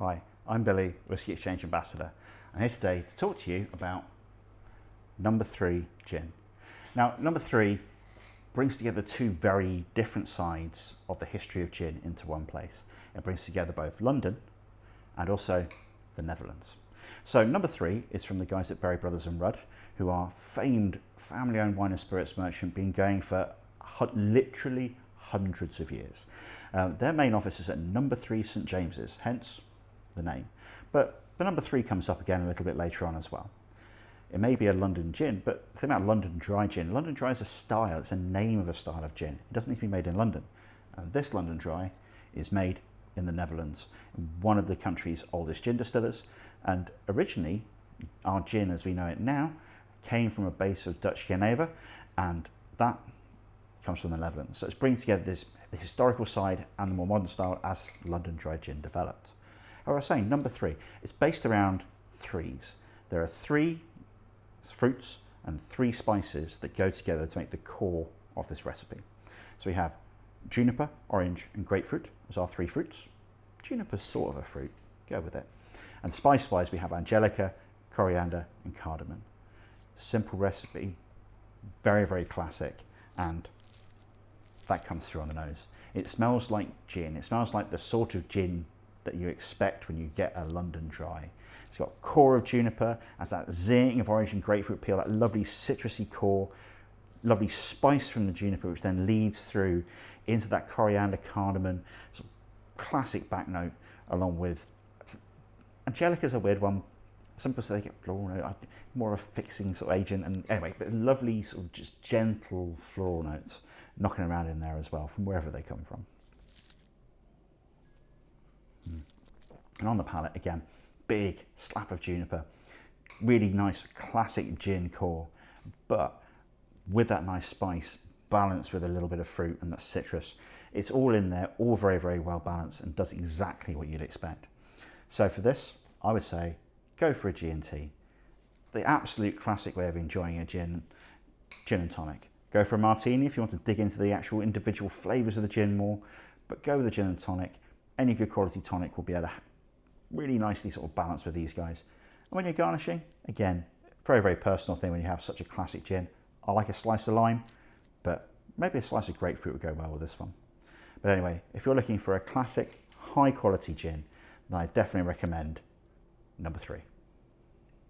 Hi, I'm Billy, Whisky Exchange Ambassador. I'm here today to talk to you about No.3 gin. Now, No.3 brings together two very different sides of the history of gin into one place. It brings together both London and also the Netherlands. So No.3 is from the guys at Berry Brothers and Rudd, who are famed family-owned wine and spirits merchant, been going for literally hundreds of years. Their main office is at No.3 St James's, hence the name. But the No.3 comes up again a little bit later on as well. It may be a London gin, but the thing about London Dry gin, London Dry is a style, it's a name of a style of gin. It doesn't need to be made in London. And this London Dry is made in the Netherlands, one of the country's oldest gin distillers. And originally, our gin as we know it now came from a base of Dutch Geneva, and that comes from the Netherlands. So it's bringing together the historical side and the more modern style as London Dry gin developed. I was saying, No.3, it's based around threes. There are three fruits and three spices that go together to make the core of this recipe. So we have juniper, orange and grapefruit as our three fruits. Juniper's sort of a fruit, go with it. And spice-wise we have angelica, coriander and cardamom. Simple recipe, very, very classic, and that comes through on the nose. It smells like gin. It smells like the sort of gin that you expect when you get a London Dry. It's got a core of juniper, has that zing of orange and grapefruit peel, that lovely citrusy core, lovely spice from the juniper, which then leads through into that coriander, cardamom, sort of classic back note, along with angelica's a weird one. Some people say they get floral note, more of a fixing sort of agent, and anyway, but lovely sort of just gentle floral notes knocking around in there as well, from wherever they come from. And on the palate, again, big slap of juniper, really nice classic gin core, but with that nice spice balanced with a little bit of fruit and that citrus. It's all in there, all very, very well balanced, and does exactly what you'd expect. So for this, I would say go for a G&T. The absolute classic way of enjoying a gin and tonic. Go for a martini if you want to dig into the actual individual flavours of the gin more, but go with a gin and tonic. Any good quality tonic will be able to really nicely sort of balance with these guys. And when you're garnishing, again, very, very personal thing when you have such a classic gin. I like a slice of lime, but maybe a slice of grapefruit would go well with this one. But anyway, if you're looking for a classic, high quality gin, then I definitely recommend No.3.